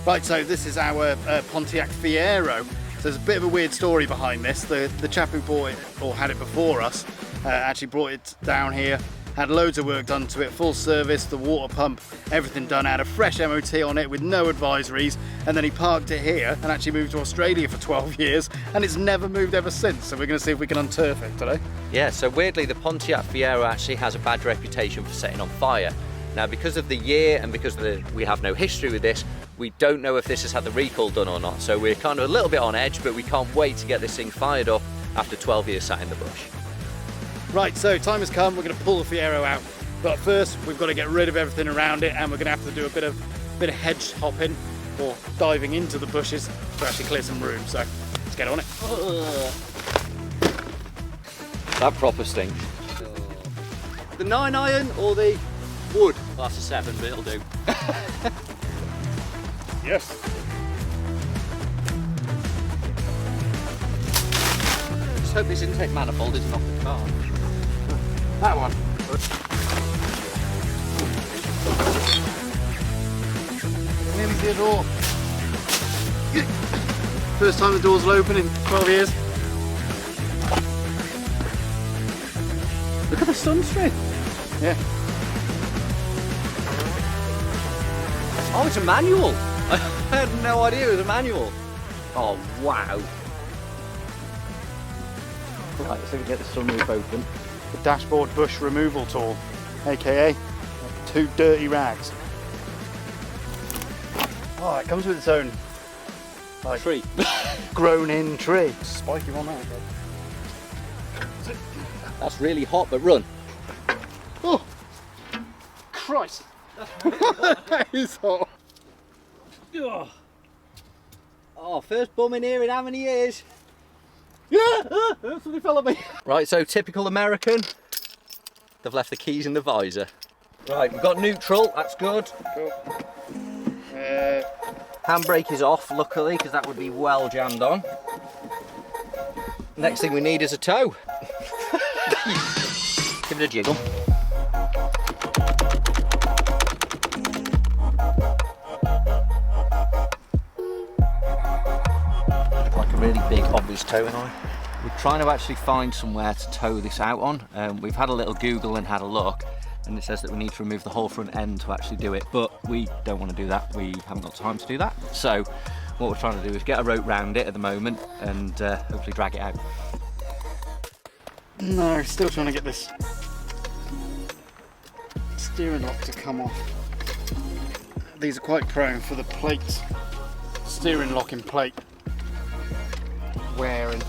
Right, so this is our Pontiac Fiero. So there's a bit of a weird story behind this. The chap who bought it, or had it before us, actually brought it down here, had loads of work done to it, full service, the water pump, everything done, had a fresh MOT on it with no advisories, and then he parked it here and actually moved to Australia for 12 years, and it's never moved ever since. So we're going to see if we can unturf it today. Yeah, so weirdly the Pontiac Fiero actually has a bad reputation for setting on fire. Now because of the year and because we have no history with this, we don't know if this has had the recall done or not, so we're kind of a little bit on edge, but we can't wait to get this thing fired up after 12 years sat in the bush. Right, so time has come, we're going to pull the Fiero out, but first we've got to get rid of everything around it, and we're going to have to do a bit of hedge hopping or diving into the bushes to actually clear some room, so let's get on it. That proper stinks. The 9-iron or the wood? Well, that's a 7, but it'll do. Yes. Just hope this intake manifold isn't off the car. That one. Nearly see a door. First time the doors will open in 12 years. Look at the sunstream. Yeah. Oh, it's a manual. I had no idea it was a manual. Oh, wow. Right, so we get the sunroof open. The dashboard bush removal tool, aka 2 dirty rags. Oh, it comes with its own like Tree. grown in tree. Spiky one that. That's really hot, but run. Oh, Christ. That is hot. Oh, first bum in here in how many years? Yeah, somebody fell on me. Right, so typical American. They've left the keys in the visor. Right, we've got neutral, that's good. Cool. Handbrake is off, luckily, because that would be well jammed on. Next thing we need is a tow. Give it a jiggle. Like a really big, obvious towing line. We're trying to actually find somewhere to tow this out on. We've had a little Google and had a look, and it says that we need to remove the whole front end to actually do it, but we don't want to do that. We haven't got time to do that. So what we're trying to do is get a rope round it at the moment and hopefully drag it out. No, still trying to get this steering lock to come off. These are quite prone for the plate, steering locking plate wearing.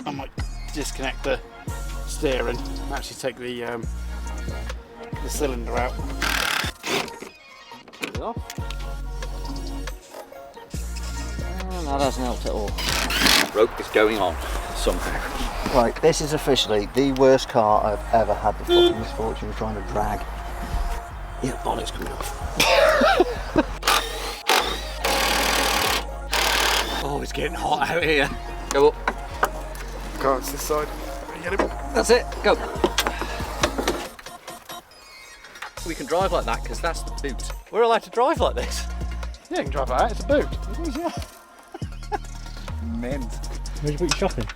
I might disconnect the steering, actually take the cylinder out. Put it off. And that hasn't helped at all. Rope is going on somehow. Right, this is officially the worst car I've ever had the fucking misfortune of trying to drag. Yeah, bonnet's coming off. Oh, it's getting hot out here. Go up. Can't, it's this side. Get him. That's it, go. We can drive like that because that's the boot. We're allowed to drive like this. Yeah, you can drive like that, it's a boot. It is, yeah. Mint. Where'd you put your shopping?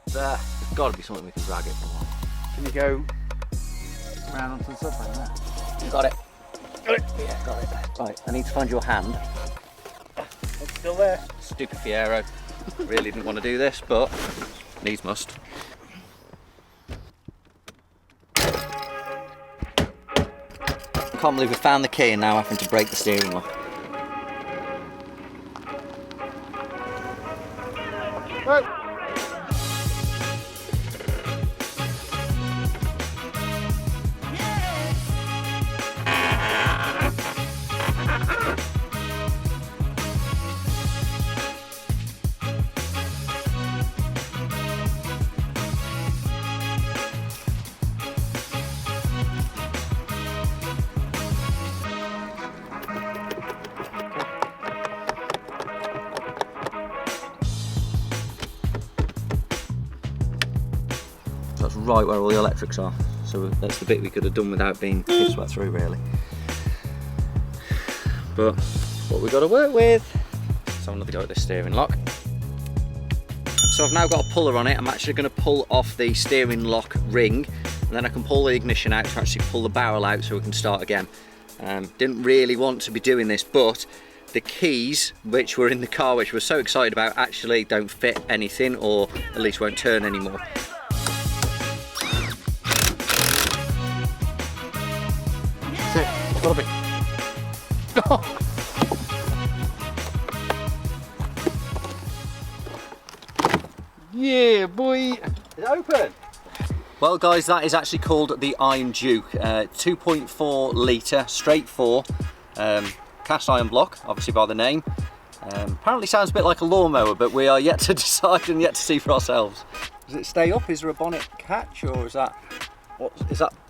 There's got to be something we can drag it from. Can you go round onto the subframe there? Got it. Got it. Yeah, got it. Right, I need to find your hand. It's still there. Stupid Fiero. Really didn't want to do this, but needs must. I can't believe we found the key and now having to break the steering lock. Right. So that's right where all the electrics are. So that's the bit we could have done without being piss wet through, really. But what we've got to work with. So I'm going to go at this steering lock. So I've now got a puller on it. I'm actually going to pull off the steering lock ring, and then I can pull the ignition out to actually pull the barrel out so we can start again. Didn't really want to be doing this, but the keys, which were in the car, which we're so excited about, actually don't fit anything, or at least won't turn anymore. That's it. It's gotta be. Yeah, boy. Is it open? Well guys, that is actually called the Iron Duke. 2.4 litre, straight 4, cast iron block, obviously by the name. Apparently sounds a bit like a lawnmower, but we are yet to decide and yet to see for ourselves. Does it stay up? Is there a bonnet catch, or is that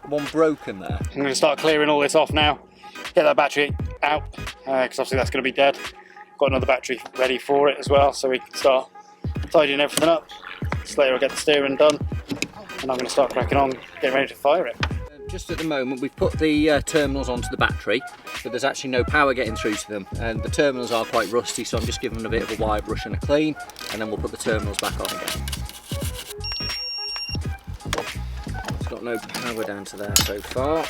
one broken there? I'm going to start clearing all this off now. Get that battery out, because obviously that's going to be dead. Got another battery ready for it as well, so we can start tidying everything up. Slater will get the steering done, and I'm going to start cracking on, getting ready to fire it. Just at the moment, we've put the terminals onto the battery, but there's actually no power getting through to them, and the terminals are quite rusty, so I'm just giving them a bit of a wire brush and a clean, and then we'll put the terminals back on again. It's got no power down to there so far.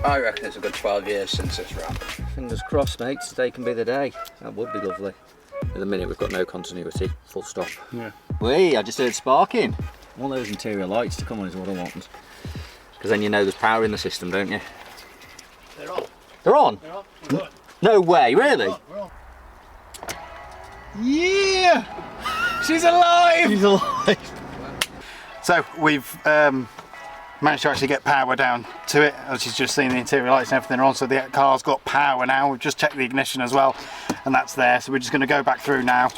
I reckon it's a good 12 years since it's run. Fingers crossed, mate, today can be the day. That would be lovely. At the minute we've got no continuity, full stop. Yeah. Wait, I just heard sparking. All those interior lights to come on is what I want. Because then you know there's power in the system, don't you? They're on. They're on? They're on. We're on. No way, really? We're on. Yeah! She's alive! She's alive. So we've managed to actually get power down to it. As you've just seen, the interior lights and everything are on, so the car's got power now. We've just checked the ignition as well, and that's there. So we're just going to go back through now,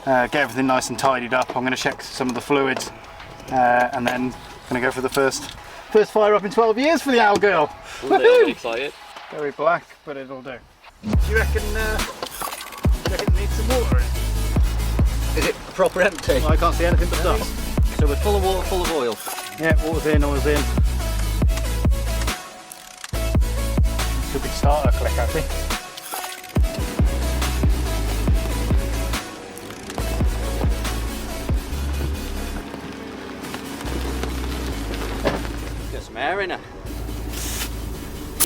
get everything nice and tidied up. I'm going to check some of the fluids, and then going to go for the first fire up in 12 years for the owl girl. Really excited. Very black, but it'll do. Do you reckon it needs some water in it? Is it proper empty? Well, I can't see anything but dust. So we're full of water, full of oil. Yeah, water's in, oil's in. Should be starter click, I think. Get some air in her.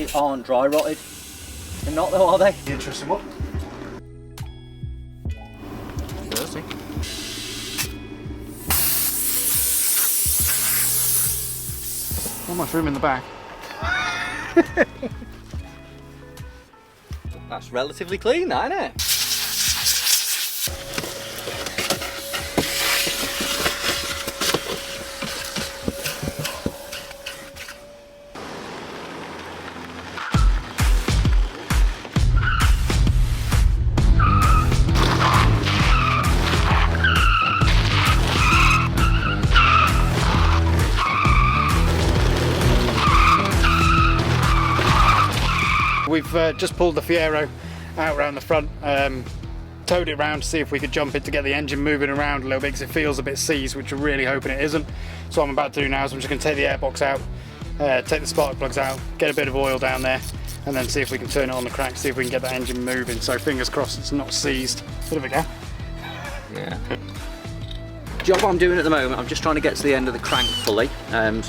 It aren't dry rotted. They're not though, are they? Interesting one. Dirty. Not much room in the back. That's relatively clean, that, isn't it? We've just pulled the Fiero out around the front, towed it around to see if we could jump it to get the engine moving around a little bit, because it feels a bit seized, which we're really hoping it isn't. So what I'm about to do now is I'm just going to take the airbox out, take the spark plugs out, get a bit of oil down there, and then see if we can turn it on the crank, see if we can get that engine moving. So fingers crossed it's not seized. Bit of a gap. Yeah. Job I'm doing at the moment, I'm just trying to get to the end of the crank fully,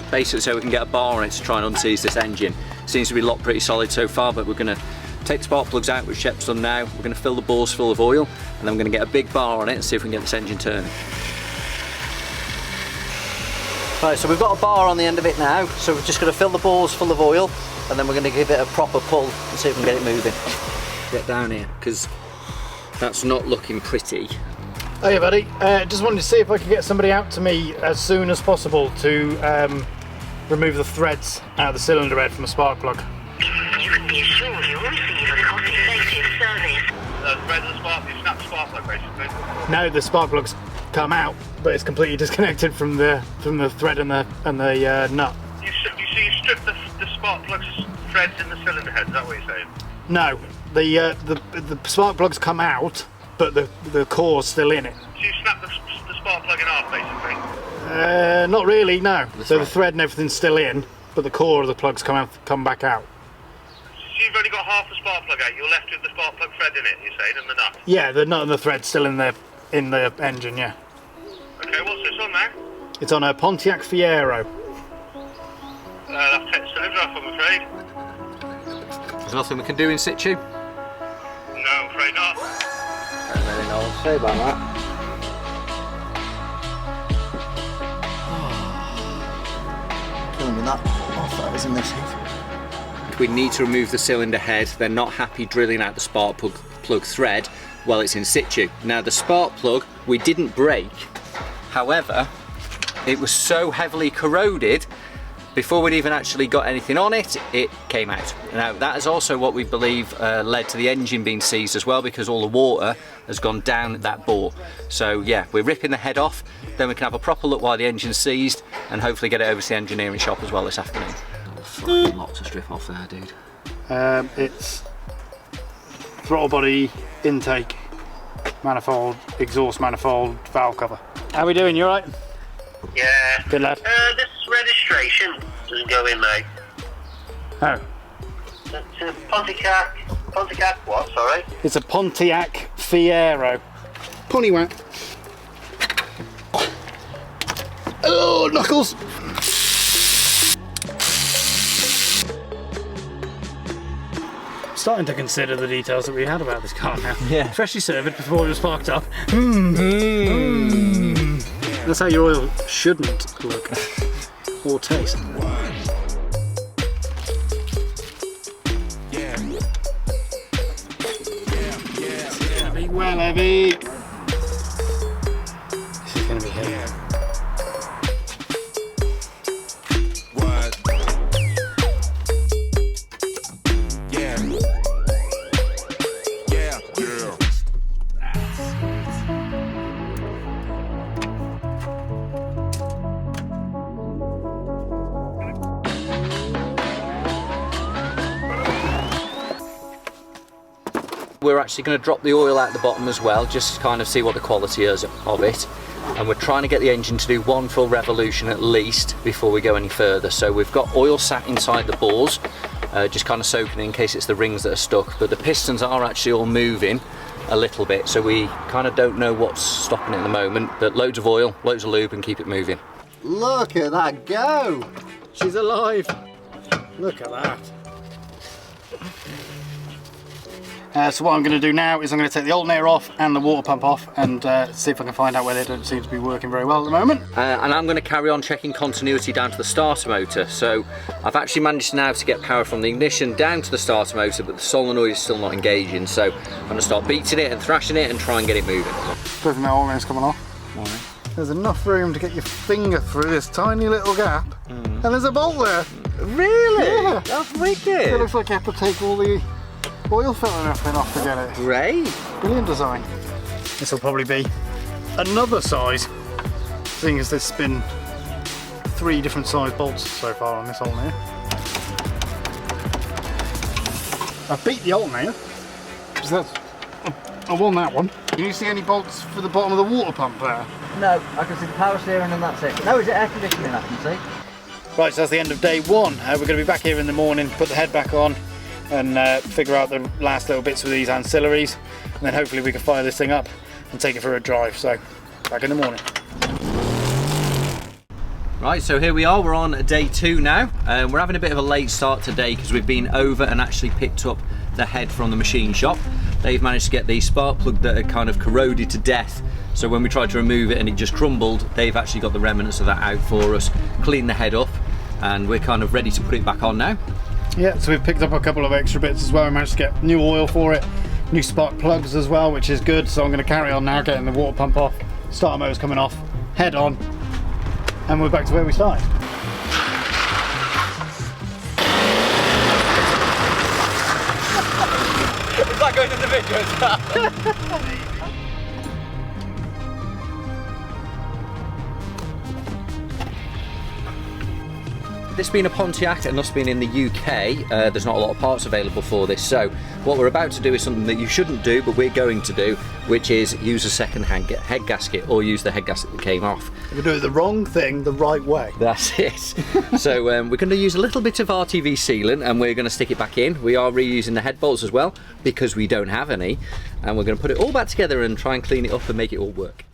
basically so we can get a bar on it to try and unseize this engine. Seems to be locked pretty solid so far, but we're going to take the spark plugs out, which Shep's done now. We're going to fill the bores full of oil, and then we're going to get a big bar on it and see if we can get this engine turning. Right, so we've got a bar on the end of it now, so we're just going to fill the bores full of oil, and then we're going to give it a proper pull and see if we can get it moving. Get down here, because that's not looking pretty. Hey buddy, just wanted to see if I could get somebody out to me as soon as possible to remove the threads out of the cylinder head from a spark plug. You can be assured you'll receive a cost-effective service. The thread of the spark, you snap the spark plug basically. No, the spark plugs come out, but it's completely disconnected from the thread and the nut. You strip the spark plug's threads in the cylinder head, is that what you're saying? No, the spark plugs come out, but the core's still in it. So you snap the spark plug in half basically? Not really, no. So the thread and everything's still in, but the core of the plug's come back out. So you've only got half the spark plug out. You're left with the spark plug thread in it, you're saying, and the nut? Yeah, the nut and the thread's still in the engine, yeah. Okay, what's this on now? It's on a Pontiac Fiero. That's 10 cylinder off, I'm afraid. There's nothing we can do in situ? No, I'm afraid not. I don't really know what to say about that. Killing me that off, that isn't this heat. We need to remove the cylinder head. They're not happy drilling out the spark plug thread while it's in situ. Now the spark plug we didn't break, however it was so heavily corroded before we'd even actually got anything on it, it came out. Now that is also what we believe led to the engine being seized as well, because all the water has gone down that bore. So yeah, we're ripping the head off, then we can have a proper look while the engine's seized and hopefully get it over to the engineering shop as well this afternoon. Fucking lot to strip off there, dude. It's throttle body, intake, manifold, exhaust manifold, valve cover. How are we doing? You alright? Yeah. Good lad. This registration doesn't go in, mate. Oh. It's a Pontiac what, sorry? It's a Pontiac Fiero. Pontiac. Oh, knuckles! Starting to consider the details that we had about this car now. Yeah. Freshly served before it was sparked up. That's how your oil shouldn't look or taste. It's gonna be well heavy. This is gonna be heavy. We're actually going to drop the oil out the bottom as well, just to kind of see what the quality is of it. And we're trying to get the engine to do one full revolution at least before we go any further. So we've got oil sat inside the bores, just kind of soaking in case it's the rings that are stuck. But the pistons are actually all moving a little bit, so we kind of don't know what's stopping it at the moment. But loads of oil, loads of lube, and keep it moving. Look at that go! She's alive. Look at that. So what I'm going to do now is I'm going to take the alternator off and the water pump off and see if I can find out where they don't seem to be working very well at the moment. And I'm going to carry on checking continuity down to the starter motor. So I've actually managed now to get power from the ignition down to the starter motor, but the solenoid is still not engaging. So I'm going to start beating it and thrashing it and try and get it moving. Don't think that alternator's coming off. Why? There's enough room to get your finger through this tiny little gap, and there's a bolt there. Really? Yeah. That's wicked. It looks like you have to take all the oil filter and everything off to get it. Great. Brilliant design. This will probably be another size, seeing as there's been 3 different size bolts so far on this alternator. I've beat the alternator, so I won that one. Can you see any bolts for the bottom of the water pump there? No, I can see the power steering and that's it. No, is it air conditioning I can see? Right, so that's the end of day 1. We're going to be back here in the morning, put the head back on and figure out the last little bits with these ancillaries, and then hopefully we can fire this thing up and take it for a drive. So back in the morning. Right, so here we are, we're on day 2 now. We're having a bit of a late start today because we've been over and actually picked up the head from the machine shop. They've managed to get the spark plug that had kind of corroded to death, so when we tried to remove it and it just crumbled, they've actually got the remnants of that out for us, cleaned the head up, and we're kind of ready to put it back on now. Yeah, so we've picked up a couple of extra bits as well. We managed to get new oil for it, new spark plugs as well, which is good. So I'm going to carry on now, getting the water pump off, starter motor's coming off, head on, and we're back to where we started. Is that going in the video as well? this being a Pontiac and us being in the UK, there's not a lot of parts available for this. So what we're about to do is something that you shouldn't do, but we're going to do, which is use a second-hand head gasket, or use the head gasket that came off. We're doing the wrong thing the right way. That's it. So we're going to use a little bit of RTV sealant and we're going to stick it back in. We are reusing the head bolts as well because we don't have any, and we're going to put it all back together and try and clean it up and make it all work.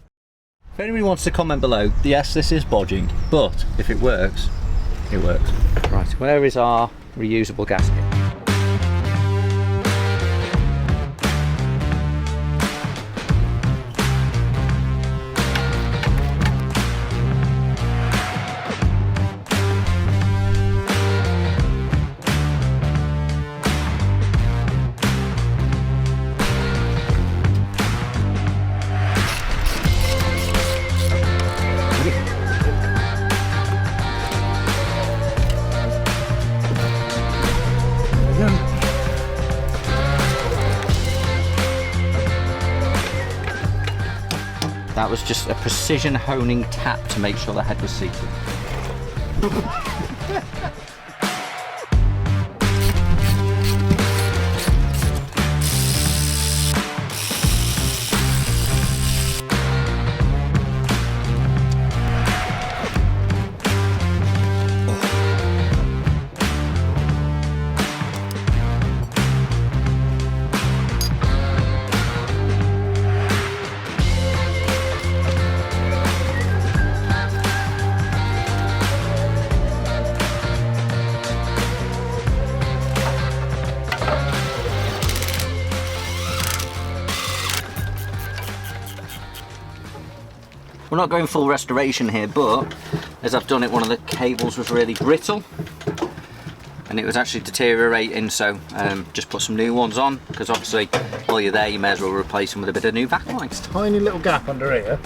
If anybody wants to comment below, yes, this is bodging, but if it works, it works. Right, where is our reusable gasket? That was just a precision honing tap to make sure the head was seated. We're not going full restoration here, but as I've done it, one of the cables was really brittle and it was actually deteriorating, so just put some new ones on, because obviously while you're there you may as well replace them with a bit of new vac lines. Tiny little gap under here,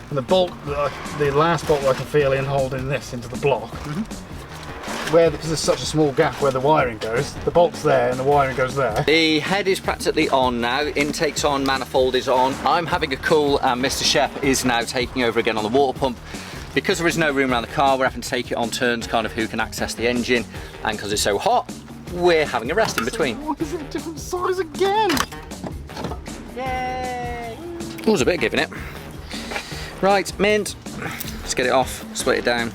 and the bolt, the last bolt I can feel in holding this into the block, where, because there's such a small gap where the wiring goes, the bolt's there and the wiring goes there. The head is practically on now, intake's on, manifold is on. I'm having a cool and Mr. Shep is now taking over again on the water pump. Because there is no room around the car, we're having to take it on turns, kind of who can access the engine, and because it's so hot, we're having a rest in between. Why is it a different size again? Yay! There was a bit of giving it. Right, mint. Let's get it off, split it down,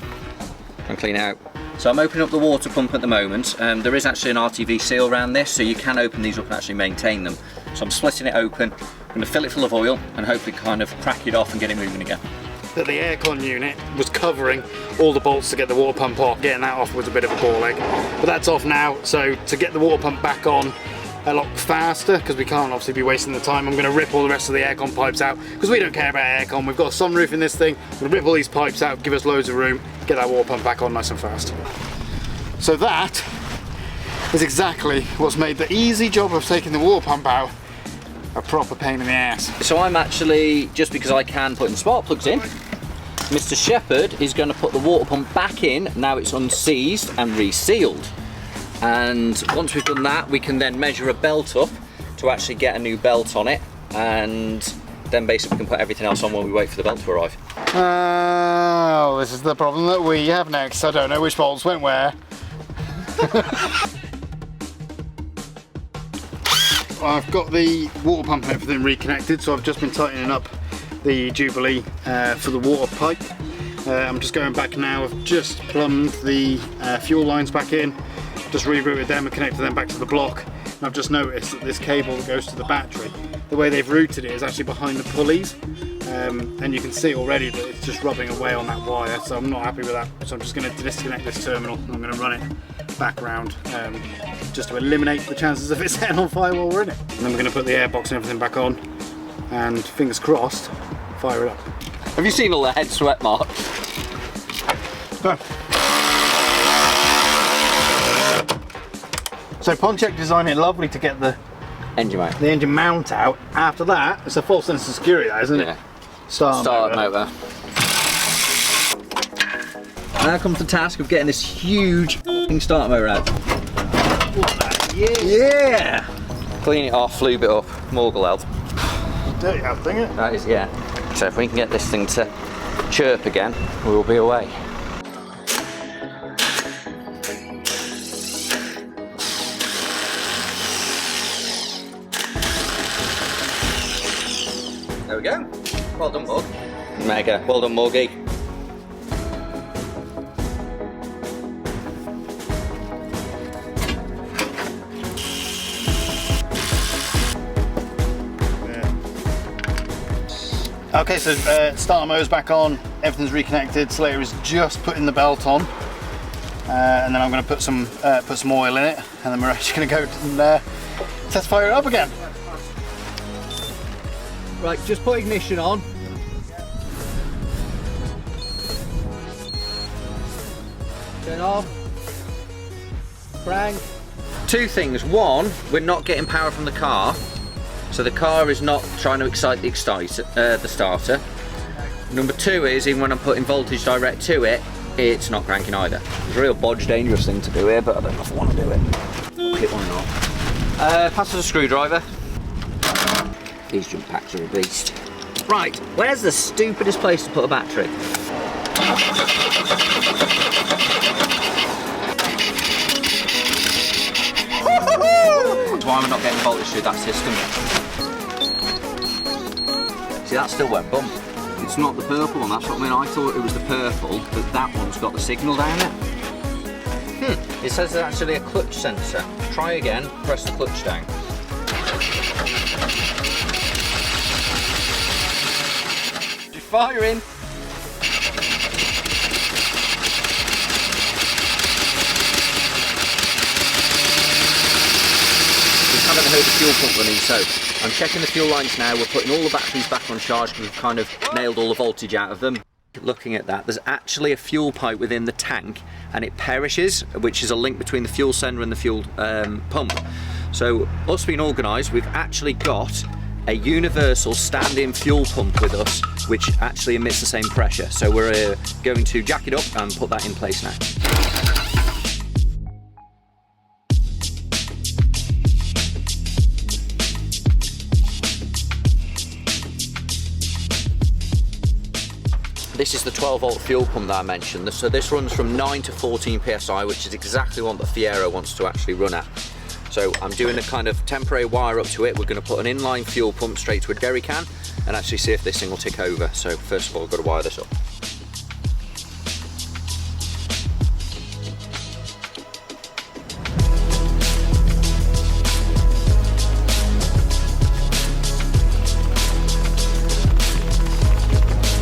and clean it out. So I'm opening up the water pump at the moment. There is actually an RTV seal around this, so you can open these up and actually maintain them. So I'm splitting it open, I'm going to fill it full of oil and hopefully kind of crack it off and get it moving again. That the aircon unit was covering all the bolts to get the water pump off. Getting that off was a bit of a ball ache, but that's off now. So to get the water pump back on a lot faster, because we can't obviously be wasting the time, I'm going to rip all the rest of the aircon pipes out, because we don't care about aircon. We've got a sunroof in this thing. I'm going to rip all these pipes out, give us loads of room, get that water pump back on nice and fast. So that is exactly what's made the easy job of taking the water pump out a proper pain in the ass. So I'm actually, just because I can, putting the spark plugs in. Mr. Shepherd is going to put the water pump back in, now it's unseized and resealed. And once we've done that, we can then measure a belt up to actually get a new belt on it, and then basically we can put everything else on while we wait for the belt to arrive. Oh, this is the problem that we have next. I don't know which bolts went where. I've got the water pump and everything reconnected, so I've just been tightening up the Jubilee for the water pipe. I'm just going back now. I've just plumbed the fuel lines back in, just rerouted them and connected them back to the block. And I've just noticed that this cable that goes to the battery, the way they've routed it is actually behind the pulleys, and you can see already that it's just rubbing away on that wire, so I'm not happy with that. So I'm just going to disconnect this terminal and I'm going to run it back round, just to eliminate the chances of it setting on fire while we're in it. And then we're going to put the airbox and everything back on, and fingers crossed, fire it up. Have you seen all the head sweat marks? So Pontiac designed it lovely to get the engine mount out. After that, it's a false sense of security, that, isn't it? Yeah. Start motor. Now comes the task of getting this huge starter motor out. Yeah! Clean it off, lube it up, Morgul help. Dirty out thing, isn't it? That is, yeah. So if we can get this thing to chirp again, we'll be away. we go. Well done, Mug. Mega. Well done, Muggy. Okay, so starter motor's back on, everything's reconnected. Slater is just putting the belt on, and then I'm going to put some oil in it, and then we're actually going to go and test fire it up again. Right, just put ignition on. Turn off. Crank. Two things. One, we're not getting power from the car. So the car is not trying to excite the starter. Number two is, even when I'm putting voltage direct to it, it's not cranking either. It's a real bodge dangerous thing to do here, but I don't know if I want to do it. Okay, why not? Pass us a screwdriver. These jump packs are a beast. Right, where's the stupidest place to put a battery? That's why I'm not getting voltage through that system. See, that still won't bump. It's not the purple one, that's what I mean. I thought it was the purple, but that one's got the signal down it. It says there's actually a clutch sensor. Try again, press the clutch down. Just firing. Haven't heard the fuel pump running, so I'm checking the fuel lines now. We're putting all the batteries back on charge because we've kind of nailed all the voltage out of them. Looking at that, there's actually a fuel pipe within the tank and it perishes, which is a link between the fuel sender and the fuel pump. So us being organised, we've actually got a universal stand-in fuel pump with us, which actually emits the same pressure. So we're going to jack it up and put that in place now. This is the 12 volt fuel pump that I mentioned. So this runs from 9 to 14 PSI, which is exactly what the Fiero wants to actually run at. So I'm doing a kind of temporary wire up to it. We're going to put an inline fuel pump straight to a jerry can and actually see if this thing will tick over. So first of all, I've got to wire this up.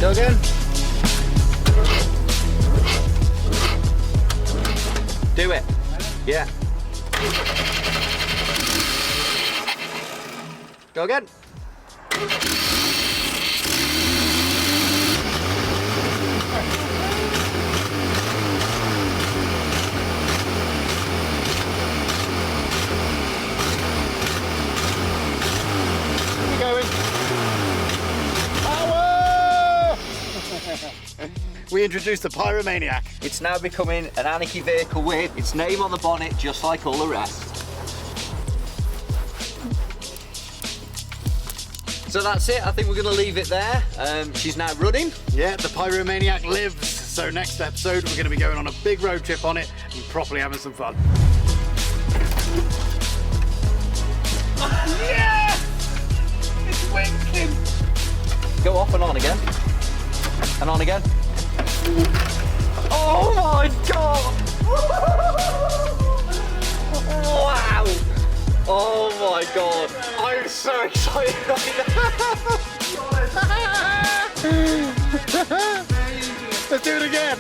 Go again. Do it. Yeah. Go again. Keep going. Power! We introduced the Pyromaniac. It's now becoming an Anarchy vehicle with its name on the bonnet, just like all the rest. So that's it, I think we're going to leave it there. She's now running. Yeah, the Pyromaniac lives. So next episode, we're going to be going on a big road trip on it and properly having some fun. Yeah! It's winking! Go off and on again. And on again. Oh my god! Wow! Oh my god! I'm so excited right now! Let's do it again!